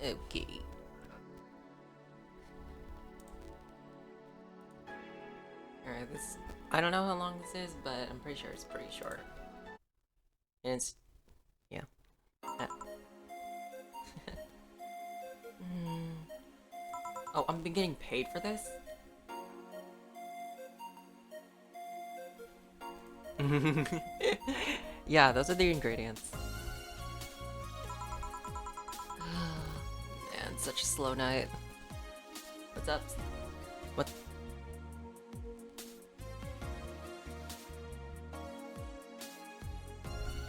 Okay. Alright, this... I don't know how long this is, but I'm pretty sure it's pretty short. And it's... yeah. Oh, I'm getting paid for this? Yeah, those are the ingredients. Man, such a slow night. What's up? What?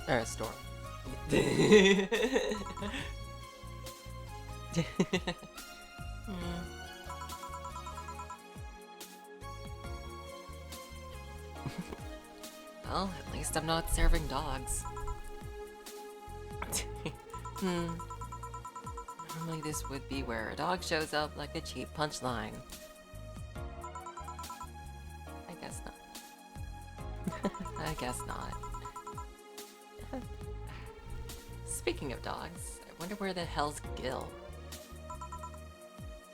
Alright, storm. Well, at least I'm not serving dogs. Normally this would be where a dog shows up like a cheap punchline. I guess not. I guess not. Speaking of dogs, I wonder where the hell's Gil?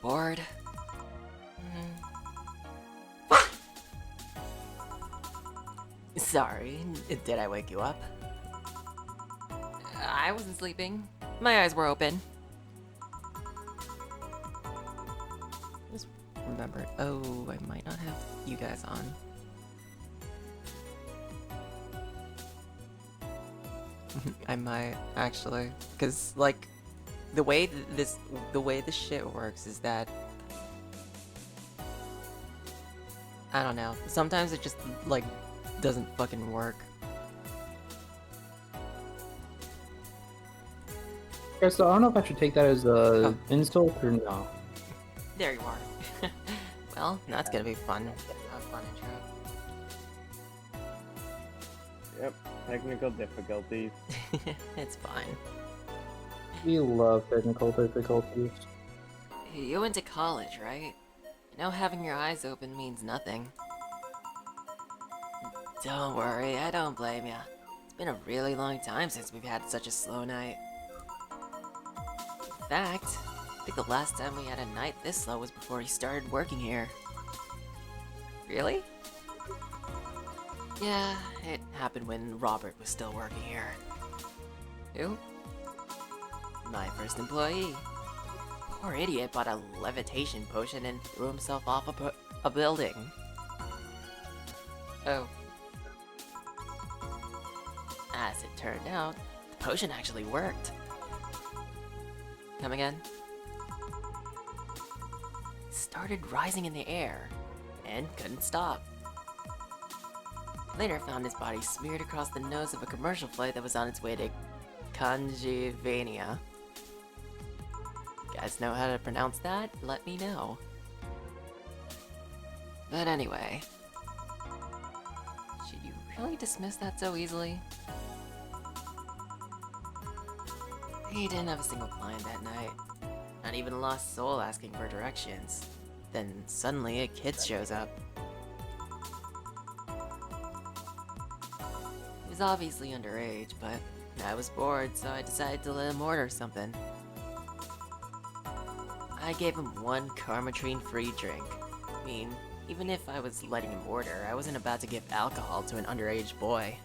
Bored? Sorry, did I wake you up? I wasn't sleeping. My eyes were open. Just remembered. Oh, I might not have you guys on. I might actually, because like the way this shit works is that I don't know. Sometimes it just like doesn't fucking work. Yeah, so I don't know if I should take that as a insult or no. There you are. Well, that's gonna be fun. A fun intro. Yep, technical difficulties. It's fine. We love technical difficulties. You went to college, right? You know having your eyes open means nothing. Don't worry, I don't blame ya. It's been a really long time since we've had such a slow night. In fact, I think the last time we had a night this slow was before you started working here. Really? Yeah, it happened when Robert was still working here. Who? My first employee. Poor idiot bought a levitation potion and threw himself off a building. Oh. As it turned out, the potion actually worked. Come again? It started rising in the air, and couldn't stop. Later found his body smeared across the nose of a commercial flight that was on its way to Conjivania. Guys know how to pronounce that? Let me know. But anyway, should you really dismiss that so easily? He didn't have a single client that night. Not even a lost soul asking for directions. Then suddenly a kid shows up. He was obviously underage, but I was bored, so I decided to let him order something. I gave him one Karmatrine-free drink. I mean, even if I was letting him order, I wasn't about to give alcohol to an underage boy.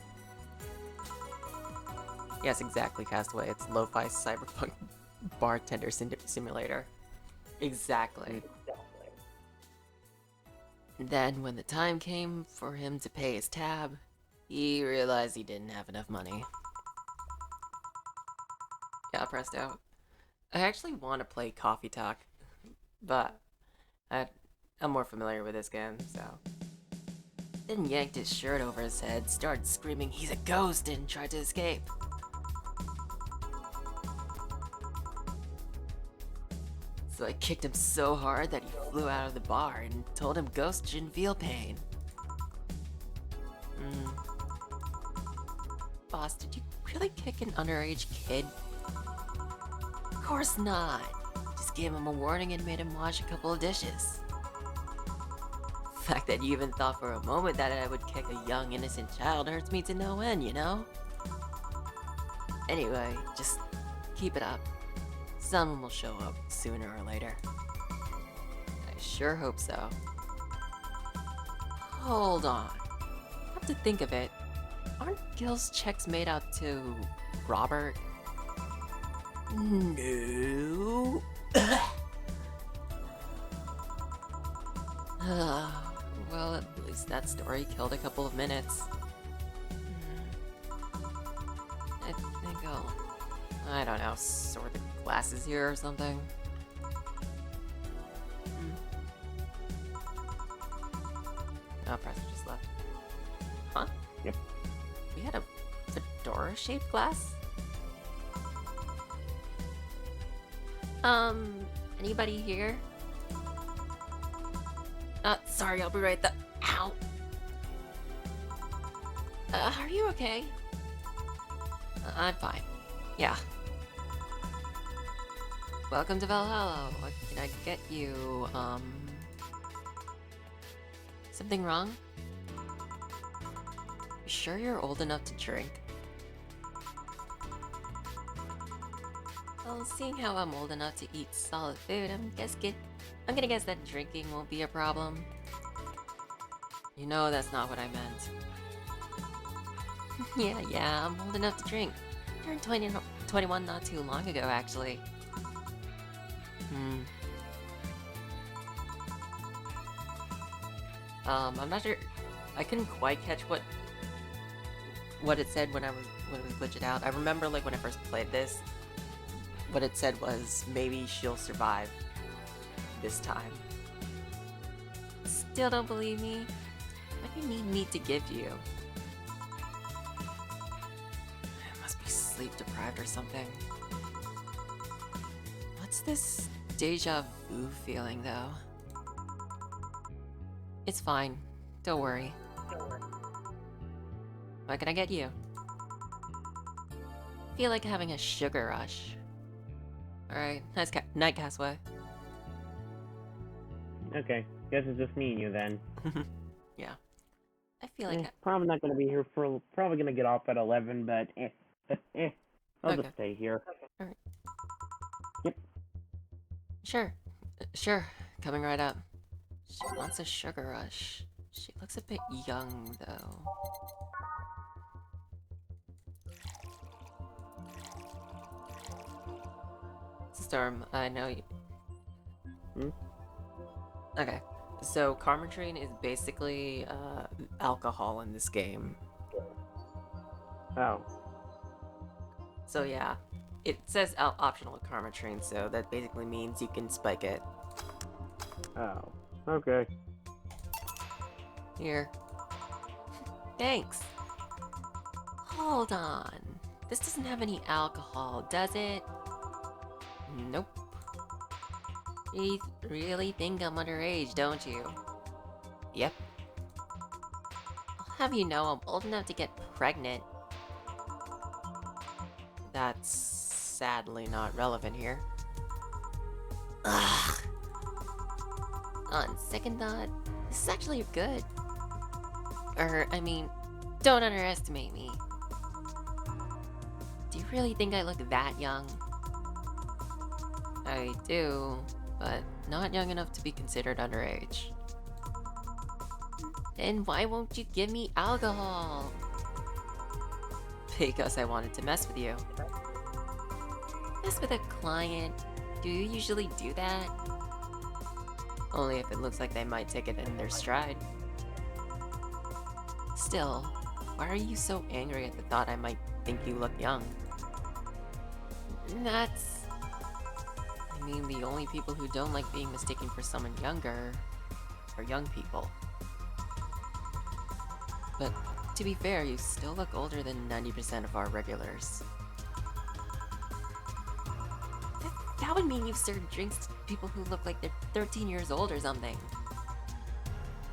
Yes, exactly, Castaway. It's lo-fi cyberpunk bartender simulator. Exactly. And then, when the time came for him to pay his tab, he realized he didn't have enough money. Yeah, Presto. I actually want to play Coffee Talk, but I'm more familiar with this game, so... Then yanked his shirt over his head, started screaming he's a ghost, and tried to escape. So I kicked him so hard that he flew out of the bar and told him ghosts shouldn't feel pain. Boss, did you really kick an underage kid? Of course not. Just gave him a warning and made him wash a couple of dishes. The fact that you even thought for a moment that I would kick a young innocent child hurts me to no end, you know? Anyway, just keep it up. Someone will show up sooner or later. I sure hope so. Hold on. Come to think of it, aren't Gil's checks made out to Robert? No. Well, at least that story killed a couple of minutes. I think I don't know, sort the glasses here or something. Oh, Preston just left. Huh? Yep. We had a fedora-shaped glass? Anybody here? Sorry, I'll be right there. Ow! Are you okay? I'm fine. Yeah. Welcome to Valhalla. What can I get you? Something wrong? You sure you're old enough to drink? Well, seeing how I'm old enough to eat solid food, I'm gonna guess that drinking won't be a problem. You know that's not what I meant. yeah, I'm old enough to drink. Turned 21 not too long ago, actually. I'm not sure. I couldn't quite catch what it said when it was glitching out. I remember, like, when I first played this, what it said was maybe she'll survive this time. Still don't believe me? What do you need me to give you? I must be sleep deprived or something. What's this deja vu feeling, though? It's fine. Don't worry. What can I get you? Feel like having a sugar rush. Alright, night, Castaway. Okay, guess it's just me and you then. Yeah. I feel like Probably not gonna be here for. Probably gonna get off at 11, but I'll Okay. just stay here. Alright. Yep. Sure. Coming right up. She wants a sugar rush. She looks a bit young, though. Storm, I know you. Okay. So, Carmatrine is basically alcohol in this game. Oh. So, yeah. It says optional Carmatrine, so that basically means you can spike it. Oh. Okay. Here. Thanks. Hold on. This doesn't have any alcohol, does it? Nope. You really think I'm underage, don't you? Yep. I'll have you know I'm old enough to get pregnant. That's sadly not relevant here. Ugh. On second thought, this is actually good. I mean, don't underestimate me. Do you really think I look that young? I do, but not young enough to be considered underage. Then why won't you give me alcohol? Because I wanted to mess with you. Mess with a client? Do you usually do that? Only if it looks like they might take it in their stride. Still, why are you so angry at the thought I might think you look young? I mean, the only people who don't like being mistaken for someone younger are young people. But to be fair, you still look older than 90% of our regulars. That would mean you've served drinks to people who look like they're 13 years old or something.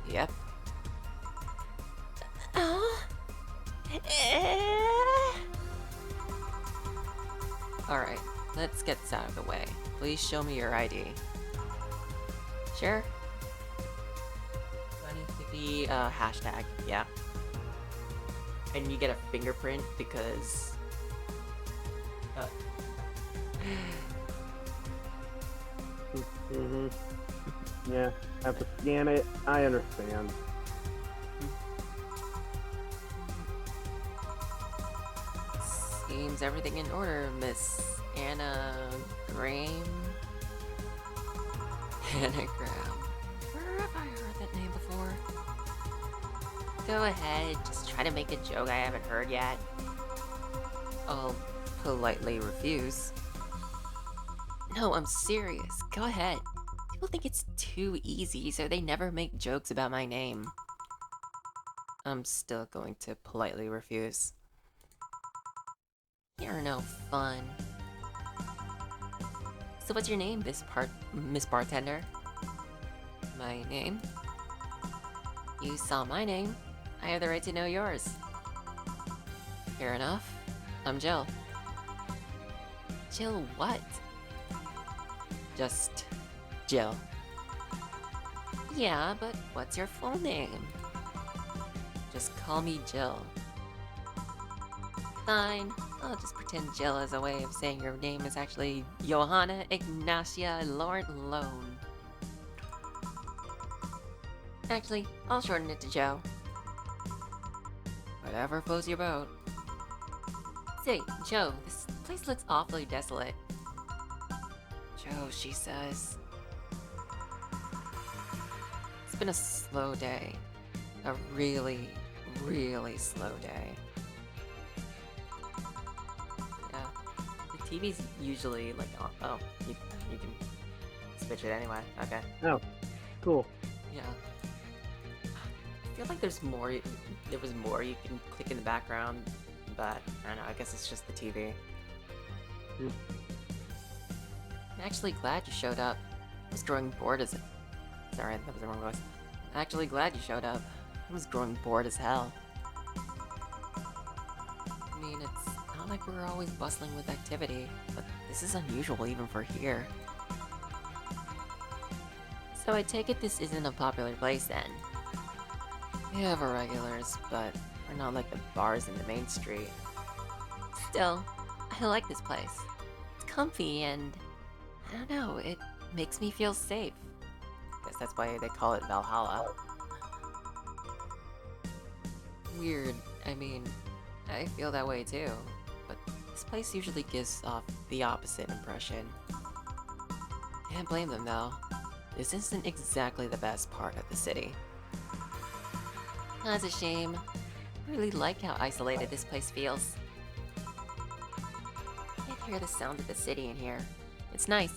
Yep. Alright, let's get this out of the way. Please show me your ID. Sure. 2050 hashtag, yeah. And you get a fingerprint because Mm-hmm. Yeah, have to scan it. I understand. Seems everything in order, Miss Anna Graham. Anagram. Where have I heard that name before? Go ahead, just try to make a joke I haven't heard yet. I'll politely refuse. No, I'm serious. Go ahead. People think it's too easy, so they never make jokes about my name. I'm still going to politely refuse. You're no fun. So what's your name, Miss Bartender? My name? You saw my name. I have the right to know yours. Fair enough. I'm Jill. Jill what? Just Jill. Yeah, but what's your full name? Just call me Jill. Fine. I'll just pretend Jill is a way of saying your name is actually Johanna Ignacia Laurent Lone. Actually, I'll shorten it to Joe. Whatever floats your boat. Say, Joe, this place looks awfully desolate. Joe, she says. It's been a slow day. A really, really slow day. Yeah. The TV's usually like, oh, you can switch it anyway. Okay. Oh, cool. Yeah. I feel like there was more you can click in the background, but I don't know, I guess it's just the TV. Hmm. I'm actually glad you showed up. I was growing bored as... Sorry, that was the wrong voice. I'm actually glad you showed up. I was growing bored as hell. I mean, it's not like we're always bustling with activity, but this is unusual even for here. So I take it this isn't a popular place then? We have our regulars, but we're not like the bars in the main street. Still, I like this place. It's comfy and... I don't know, it makes me feel safe. Guess that's why they call it Valhalla. Weird, I mean, I feel that way too, but this place usually gives off the opposite impression. Can't blame them though. This isn't exactly the best part of the city. That's a shame. I really like how isolated this place feels. I can't hear the sound of the city in here. It's nice.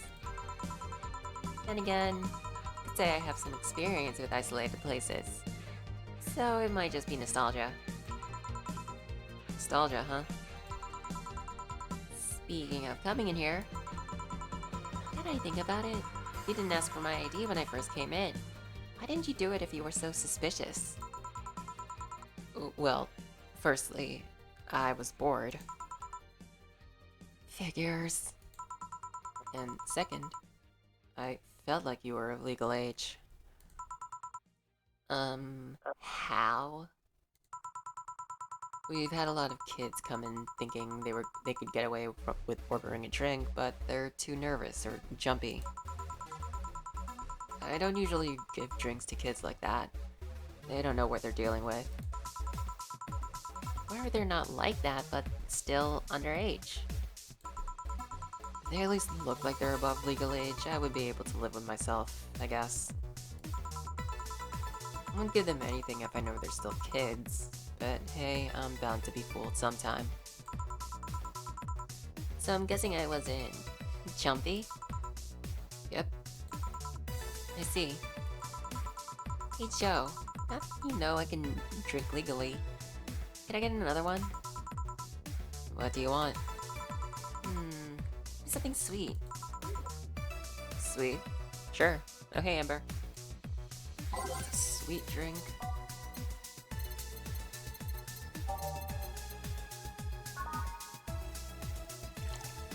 Then again, I could say I have some experience with isolated places. So it might just be nostalgia. Nostalgia, huh? Speaking of coming in here, now that I think about it, you didn't ask for my ID when I first came in. Why didn't you do it if you were so suspicious? Well, firstly, I was bored. Figures. And second, I felt like you were of legal age. How? We've had a lot of kids come in thinking they could get away with ordering a drink, but they're too nervous or jumpy. I don't usually give drinks to kids like that. They don't know what they're dealing with. Or they're not like that, but still underage. If they at least look like they're above legal age, I would be able to live with myself, I guess. I won't give them anything if I know they're still kids, but hey, I'm bound to be fooled sometime. So I'm guessing I wasn't jumpy? Yep. I see. Hey Joe, now that you know I can drink legally, can I get another one? What do you want? Something sweet. Sweet? Sure. Okay, Amber. It's a sweet drink.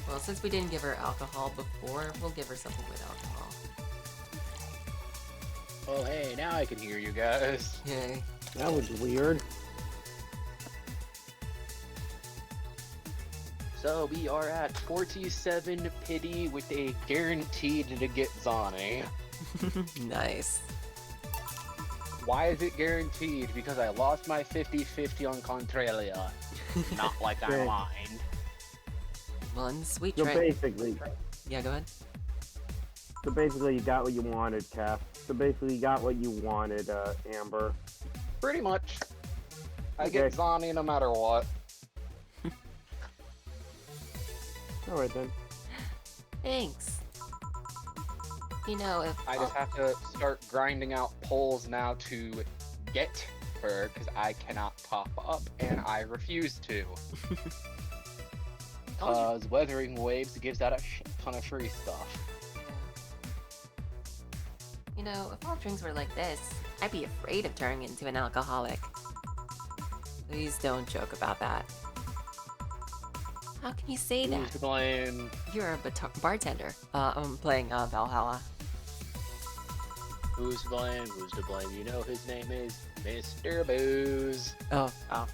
Well, since we didn't give her alcohol before, we'll give her something with alcohol. Oh, hey, now I can hear you guys. Yay. That was weird. So we are at 47 pity with a guaranteed to get Zani. Nice. Why is it guaranteed? Because I lost my 50-50 on Contralia. Not like I Great. mind. One sweet So trick. basically, Yeah, go ahead. you got what you wanted, Cap. So basically, you got what you wanted, Amber. Pretty much. I Okay. get Zani no matter what. All right then. Thanks. You know, if I just have to start grinding out polls now to get her, because I cannot top up, and I refuse to. Because Weathering Waves gives out a shit ton of free stuff. You know, if all drinks were like this, I'd be afraid of turning into an alcoholic. Please don't joke about that. How can you say Who's that? to blame? You're a bartender. I'm playing Valhalla. Who's to blame? Who's to blame? You know his name is Mr. Booze. Oh,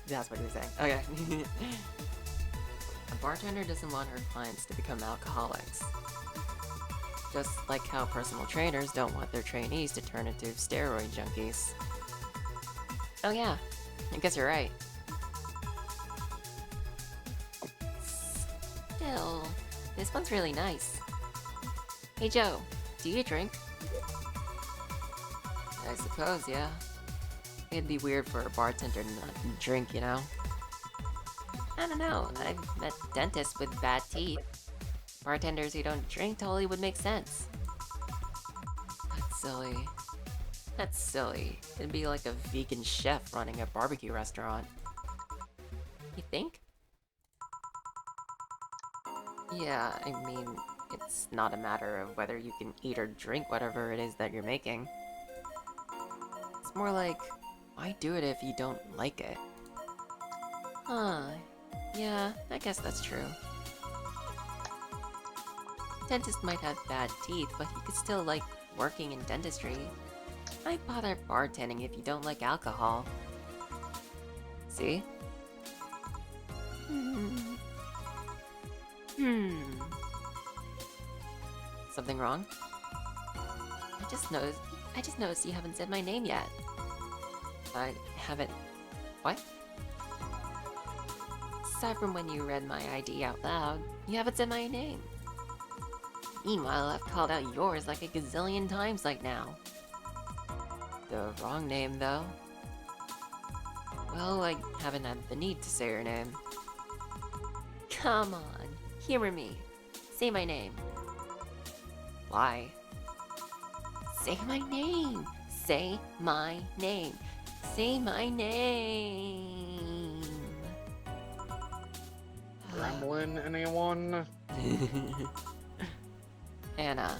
that's what you're saying. Okay. A bartender doesn't want her clients to become alcoholics. Just like how personal trainers don't want their trainees to turn into steroid junkies. Oh yeah, I guess you're right. Still, this one's really nice. Hey Joe, do you drink? I suppose, yeah. It'd be weird for a bartender to not drink, you know? I don't know, I've met dentists with bad teeth. Bartenders who don't drink totally would make sense. That's silly. That's silly. It'd be like a vegan chef running a barbecue restaurant. You think? Yeah, I mean, it's not a matter of whether you can eat or drink whatever it is that you're making. It's more like, why do it if you don't like it? Huh. Yeah, I guess that's true. Dentist might have bad teeth, but he could still like working in dentistry. Why bother bartending if you don't like alcohol? See? Something wrong? I just noticed you haven't said my name yet. I haven't... What? Aside from when you read my ID out loud, you haven't said my name. Meanwhile, I've called out yours like a gazillion times like now. The wrong name, though. Well, I haven't had the need to say your name. Come on, humor me. Say my name. Why? Say my name! Say my name! Say my name! Gremlin, anyone? Anna.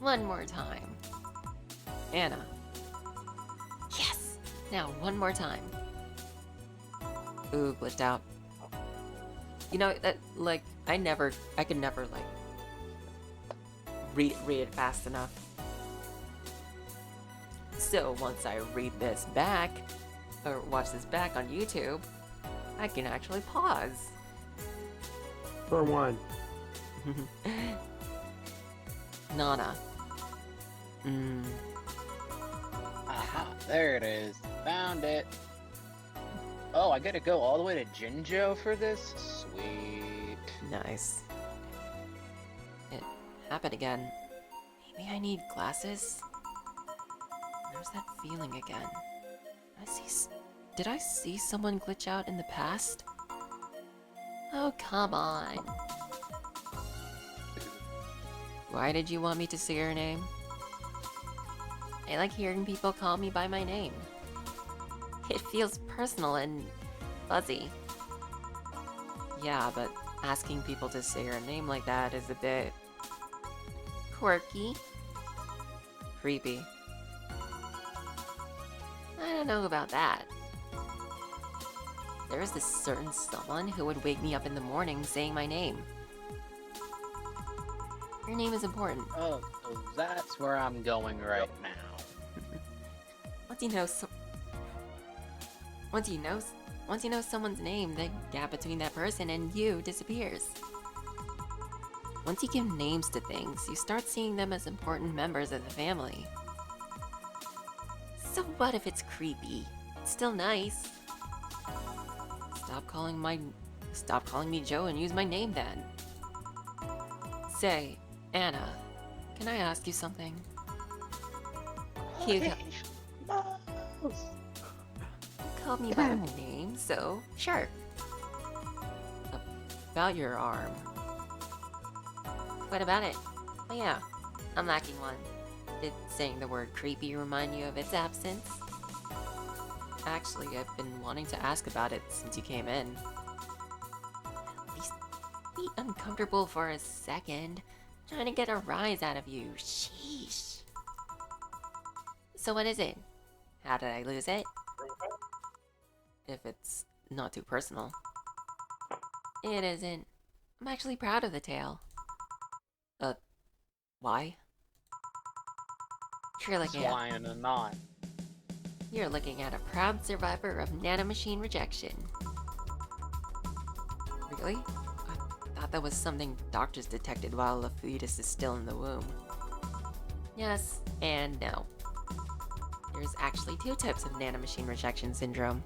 One more time. Anna. Yes! Now, one more time. Ooh, glitched out. You know, that, like, I could never, like, read it fast enough. So, once I read this back, or watch this back on YouTube, I can actually pause. For one. Nana. Aha, there it is. Found it. Oh, I gotta go all the way to Jinjo for this? Sweet. Nice. It happened again. Maybe I need glasses? There's that feeling again. Did I see someone glitch out in the past? Oh, come on. Why did you want me to say your name? I like hearing people call me by my name. It feels personal and fuzzy. Yeah, but asking people to say your name like that is a bit... quirky. Creepy. I don't know about that. There is this certain someone who would wake me up in the morning saying my name. Your name is important. Oh, so that's where I'm going right now. Once you know Once you know someone's name, the gap between that person and you disappears. Once you give names to things, you start seeing them as important members of the family. So what if it's creepy? It's still nice. Stop calling me Joe and use my name then. Say, Anna, can I ask you something? You called me by my name, so sure. About your arm. What about it? Oh yeah, I'm lacking one. Did saying the word creepy remind you of its absence? Actually, I've been wanting to ask about it since you came in. At least be uncomfortable for a second. I'm trying to get a rise out of you. Sheesh. So what is it? How did I lose it? If it's not too personal. It isn't. I'm actually proud of the tale. Why? You're looking at, Swine and not. you're looking at a proud survivor of nanomachine rejection. Really? I thought that was something doctors detected while the fetus is still in the womb. Yes and no. There's actually two types of nanomachine rejection syndrome.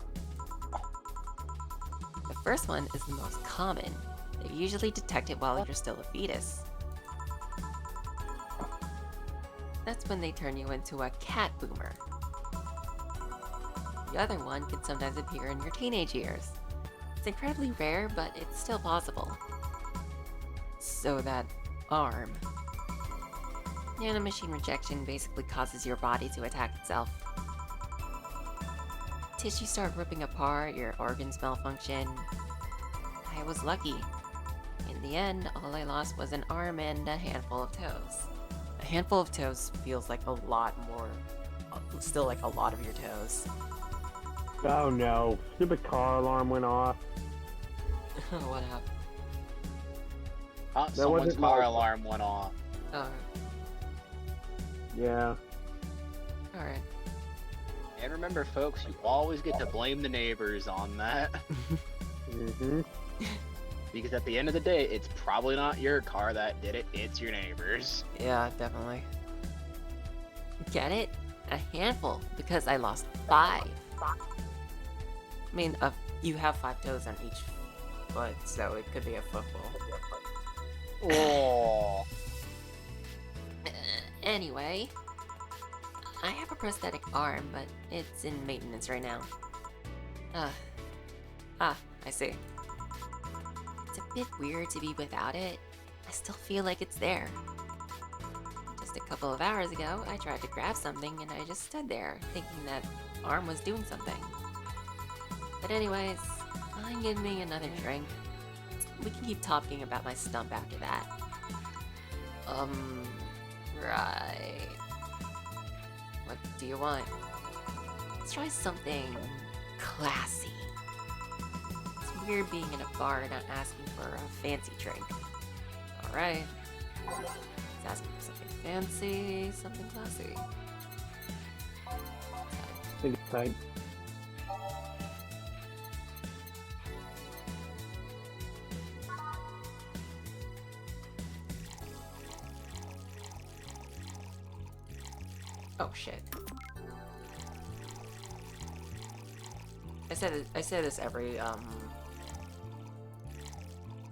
The first one is the most common. They usually detect it while you're still a fetus. That's when they turn you into a cat boomer. The other one can sometimes appear in your teenage years. It's incredibly rare, but it's still possible. So that arm. Nanomachine rejection basically causes your body to attack itself. Tissues start ripping apart, your organs malfunction. I was lucky. In the end, all I lost was an arm and a handful of toes. A handful of toes feels like a lot more, still like a lot of your toes. Oh no, stupid car alarm went off. What happened? Someone's wasn't car my- alarm went off. Oh, Yeah. alright. And remember, folks, you always get to blame the neighbors on that. Mm-hmm. Because at the end of the day, it's probably not your car that did it, it's your neighbors. Yeah, definitely. Get it? A handful, because I lost 5. I mean, you have 5 toes on each foot, so it could be a football. Oh. Anyway, I have a prosthetic arm, but it's in maintenance right now. I see. It's a bit weird to be without it. I still feel like it's there. Just a couple of hours ago, I tried to grab something and I just stood there, thinking that arm was doing something. But anyways, give me another drink. We can keep talking about my stump after that. Right. What do you want? Let's try something classy. It's weird being in a bar and not asking for a fancy drink. Alright. Let's ask for something fancy, something classy. I think it's tight. Oh shit. I say this every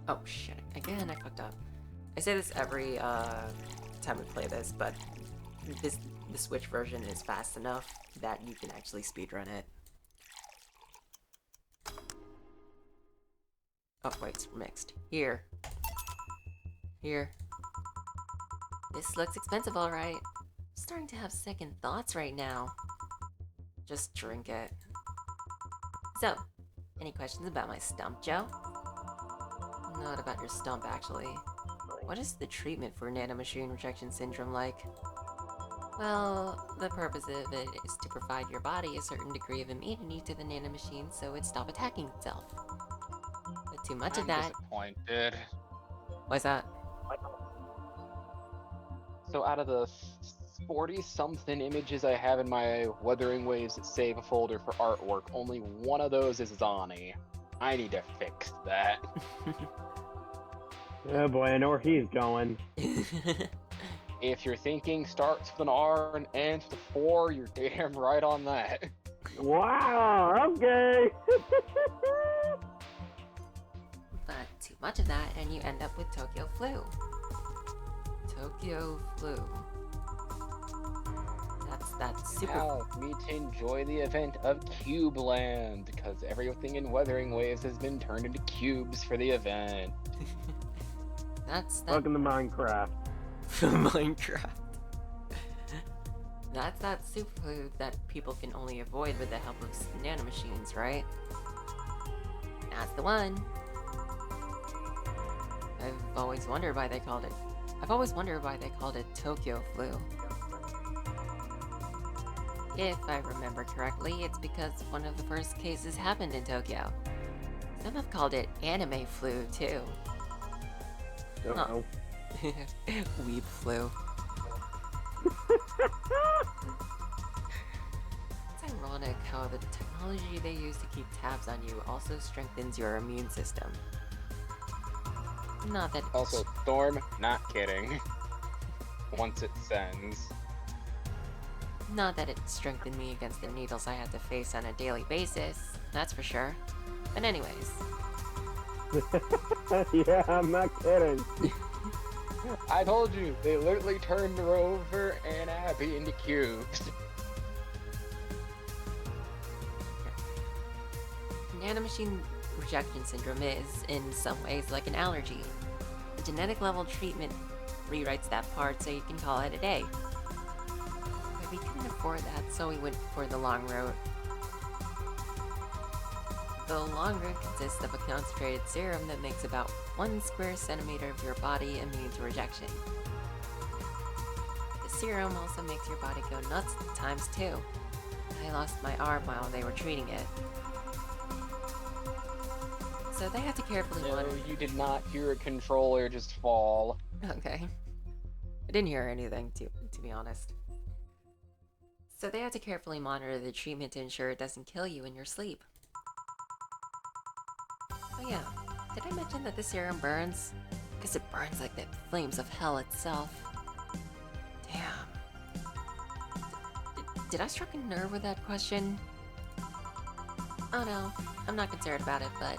Oh shit. Again, I fucked up. I say this every time we play this, but the Switch version is fast enough that you can actually speedrun it. Oh wait, it's mixed. Here. This looks expensive, alright. Starting to have second thoughts right now. Just drink it. So, any questions about my stump, Joe? Not about your stump, actually. What is the treatment for nanomachine rejection syndrome like? Well, the purpose of it is to provide your body a certain degree of immunity to the nanomachine so it stop attacking itself. But too much of I'm that... disappointed. Why's that? So out of the 40-something images I have in my Wuthering Waves save folder for artwork, only one of those is Zani. I need to fix that. Oh boy, I know where he's going. If you're thinking starts with an R and ends with a 4, you're damn right on that. Wow, okay. But too much of that, and you end up with Tokyo Flu. Tokyo Flu. That's super. Now, we to enjoy the event of Cube Land, because everything in Wuthering Waves has been turned into cubes for the event. That's Welcome to Minecraft. Minecraft. That's that superfood that people can only avoid with the help of nanomachines, right? That's the one. I've always wondered why they called it Tokyo Flu. If I remember correctly, it's because one of the first cases happened in Tokyo. Some have called it anime flu, too. Don't Huh. know. Weeb flu. It's ironic how the technology they use to keep tabs on you also strengthens your immune system. Not that Also, Storm, not kidding. Once it sends. Not that it strengthened me against the needles I had to face on a daily basis, that's for sure. But anyways, Yeah, I'm not kidding. I told you, they literally turned Rover and Abby into cubes. nanomachine rejection syndrome is, in some ways, like an allergy. The genetic level treatment rewrites that part so you can call it a day. But we couldn't afford that, so we went for the long route. The long route consists of a concentrated serum that makes about 1 square centimeter of your body immune to rejection. The serum also makes your body go nuts times 2. I lost my arm while they were treating it. So they had to carefully No, monitor. you did not hear a controller just fall. Okay. I didn't hear anything, to be honest. So they had to carefully monitor the treatment to ensure it doesn't kill you in your sleep. Oh yeah, did I mention that the serum burns? Because it burns like the flames of hell itself. Damn. Did I strike a nerve with that question? Oh no, I'm not concerned about it, but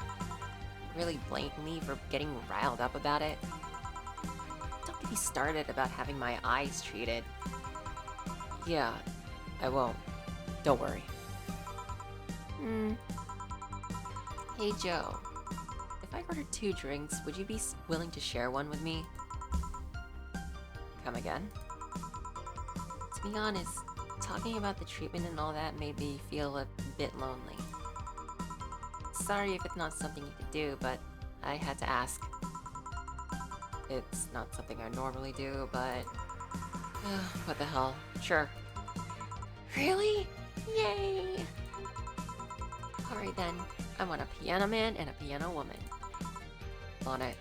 really blame me for getting riled up about it. Don't get me started about having my eyes treated. Yeah, I won't. Don't worry. Hey Joe, if I ordered 2 drinks, would you be willing to share one with me? Come again? To be honest, talking about the treatment and all that made me feel a bit lonely. Sorry if it's not something you could do, but I had to ask. It's not something I normally do, but... what the hell? Sure. Really? Yay! Alright then, I want a piano man and a piano woman. On it.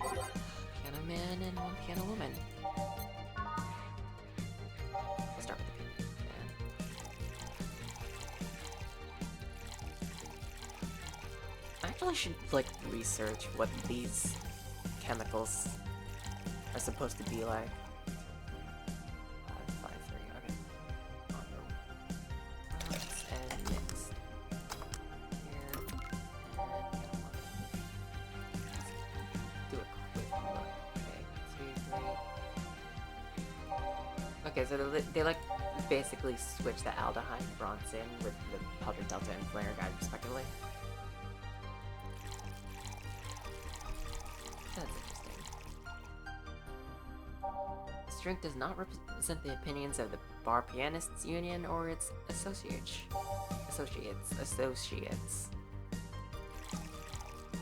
Piano man and 1 piano woman. Let's start with the piano man. I actually should, like, research what these chemicals are supposed to be like. 5, 3, okay. Mix and mix. Here. Do a quick look. Okay, 2, 3. Okay, so they like basically switch the aldehyde and Bronson with the powder delta and flare guide respectively. That's interesting. This drink does not represent the opinions of the Bar Pianists Union or its associates.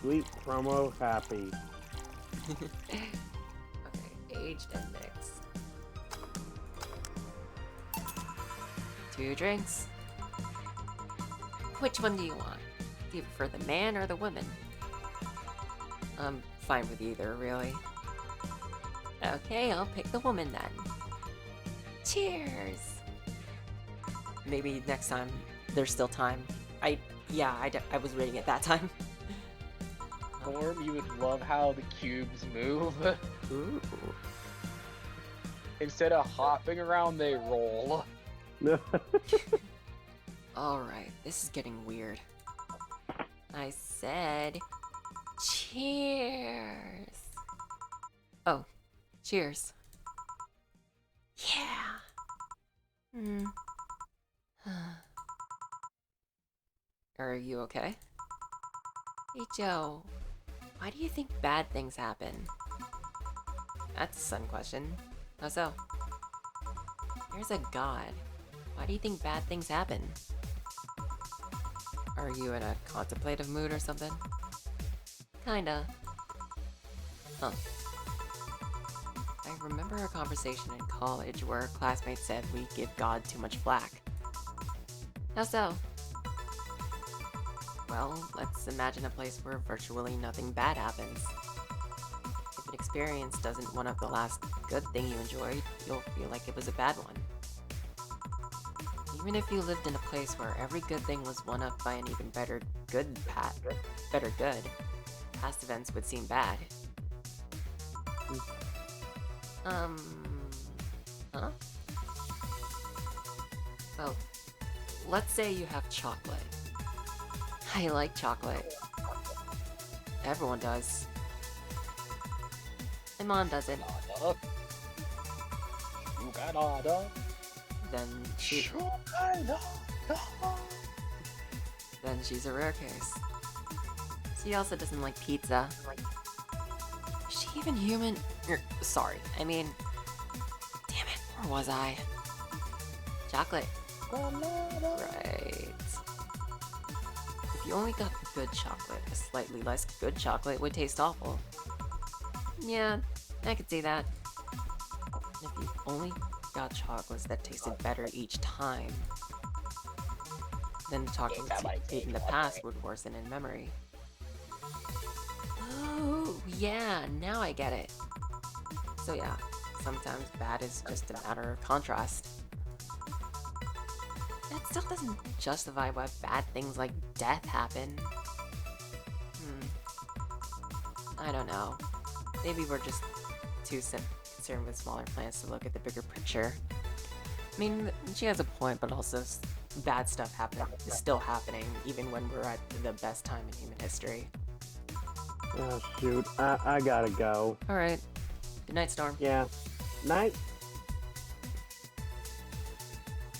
Sweet promo happy. Okay, aged and mixed. 2 drinks. Which one do you want? Do you prefer the man or the woman? I'm fine with either, really. Okay, I'll pick the woman then. Cheers! Maybe next time there's still time. I was reading it that time. Norm, you would love how the cubes move. Ooh. Instead of hopping around, they roll. Alright, this is getting weird. I said cheers. Oh, cheers. Yeah. Are you okay? Hey Joe, why do you think bad things happen? That's a sudden question. How so? There's a god. Why do you think bad things happen? Are you in a contemplative mood or something? Kinda. Huh. I remember a conversation in college where a classmate said we give God too much flack. How so? Well, let's imagine a place where virtually nothing bad happens. If an experience doesn't one-up the last good thing you enjoyed, you'll feel like it was a bad one. Even if you lived in a place where every good thing was one-upped by an even better good, past events would seem bad. Huh? Well, let's say you have chocolate. I like chocolate. Everyone does. My mom doesn't. Then she's a rare case. She also doesn't like pizza. Is she even human? Sorry, I mean... Damn it, where was I? Chocolate. Right. If you only got good chocolate, a slightly less good chocolate would taste awful. Yeah, I could see that. If you only got chocolates that tasted better each time, then the chocolates you ate in the past would worsen in memory. Oh, yeah, now I get it. So yeah, sometimes bad is just a matter of contrast. That still doesn't justify why bad things like death happen. I don't know. Maybe we're just too concerned with smaller plans to look at the bigger picture. I mean, she has a point, but also bad stuff is still happening, even when we're at the best time in human history. Oh shoot, I gotta go. Alright. Good night, Storm. Yeah. Night.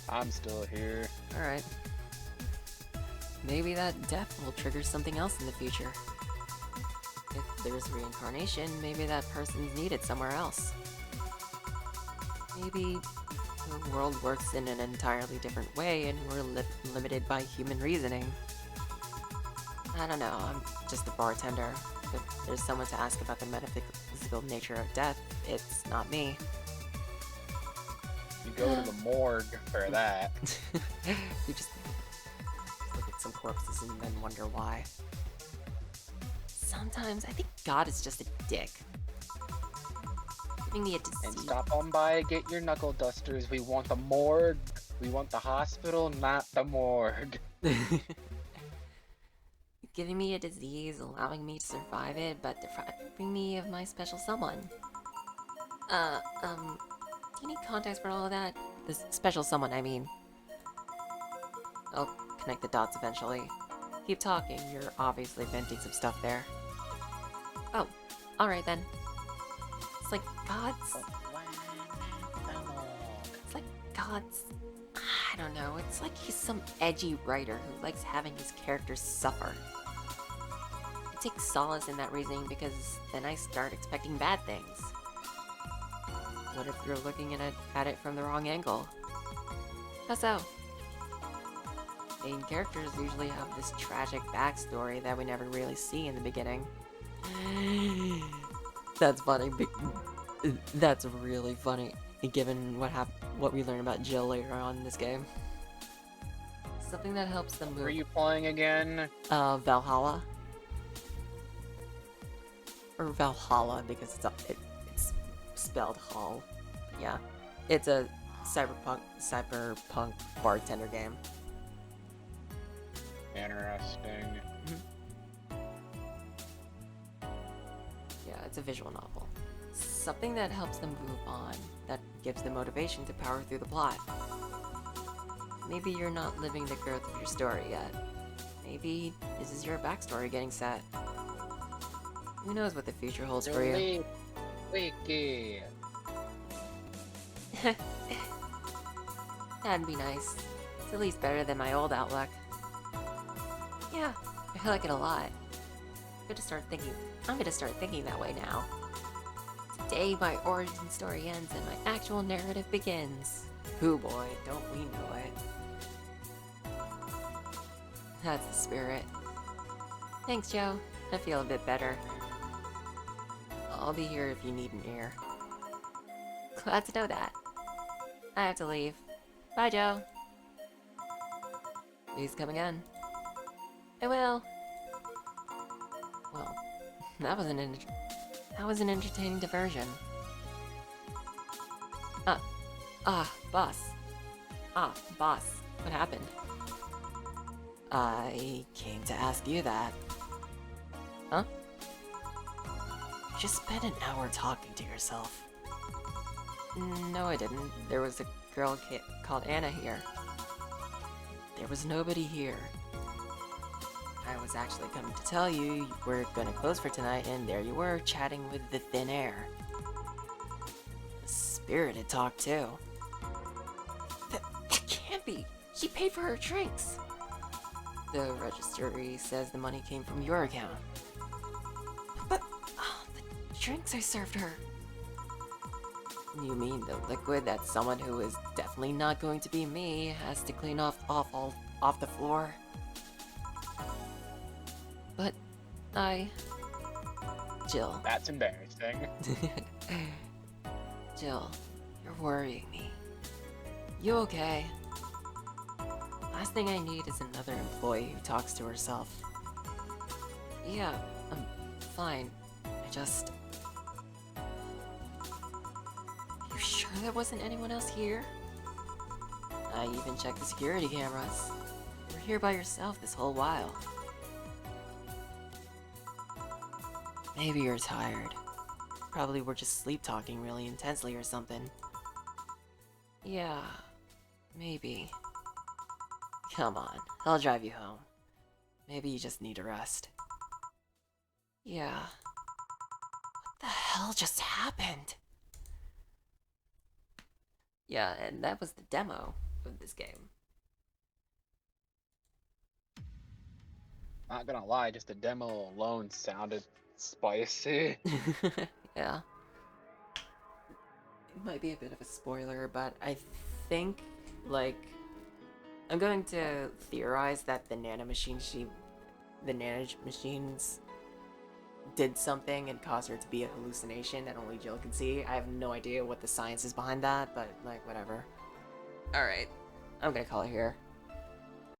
I'm still here. Alright. Maybe that death will trigger something else in the future. If there's reincarnation, maybe that person's needed somewhere else. Maybe the world works in an entirely different way and we're limited by human reasoning. I don't know, I'm just a bartender. If there's someone to ask about the metaphysical nature of death, it's not me. You go to the morgue for that. You just look at some corpses and then wonder why. Sometimes I think God is just a dick. Giving me a disease. And stop on by, get your knuckle dusters. We want the morgue. We want the hospital, not the morgue. Giving me a disease, allowing me to survive it, but depriving me of my special someone. Do you need context for all of that? The special someone, I mean. I'll connect the dots eventually. Keep talking, you're obviously venting some stuff there. Oh, alright then. It's like God's... It's like God's... I don't know, it's like he's some edgy writer who likes having his characters suffer. I take solace in that reasoning because then I start expecting bad things. What if you're looking at it from the wrong angle? How so? Main characters usually have this tragic backstory that we never really see in the beginning. That's funny. That's really funny, given what we learn about Jill later on in this game. Something that helps them move. Were you playing again? Valhalla. Or Valhalla, because it's spelled Hall. Yeah. It's a cyberpunk bartender game. Interesting. Yeah, it's a visual novel. Something that helps them move on, that gives them motivation to power through the plot. Maybe you're not living the growth of your story yet. Maybe this is your backstory getting set. Who knows what the future holds for you? Wiki. That'd be nice. It's at least better than my old outlook. Yeah, I like it a lot. I'm gonna start thinking that way now. Today my origin story ends and my actual narrative begins. Hoo boy, don't we know it. That's the spirit. Thanks, Joe. I feel a bit better. I'll be here if you need an ear. Glad to know that. I have to leave. Bye, Joe. Please come again. I will. Well, that was an entertaining diversion. Boss. Boss. What happened? I came to ask you that. Huh? You just spent an hour talking to yourself. No, I didn't. There was a girl called Anna here. There was nobody here. I was actually coming to tell you we're gonna close for tonight, and there you were, chatting with the thin air. A spirited talk, too. That can't be! She paid for her drinks! The registry says the money came from your account. But, the drinks I served her. You mean the liquid that someone who is definitely not going to be me has to clean off the floor? But Jill. That's embarrassing. Jill, you're worrying me. You okay? Last thing I need is another employee who talks to herself. Yeah, I'm fine. You sure there wasn't anyone else here? I even checked the security cameras. You were here by yourself this whole while. Maybe you're tired. Probably were just sleep-talking really intensely or something. Yeah, maybe. Come on, I'll drive you home. Maybe you just need a rest. Yeah. What the hell just happened? Yeah, and that was the demo of this game. Not gonna lie, just the demo alone sounded spicy. Yeah. It might be a bit of a spoiler, but I think, like, I'm going to theorize that the nanomachines did something and caused her to be a hallucination that only Jill could see. I have no idea what the science is behind that, but, like, whatever. Alright, I'm gonna call it here.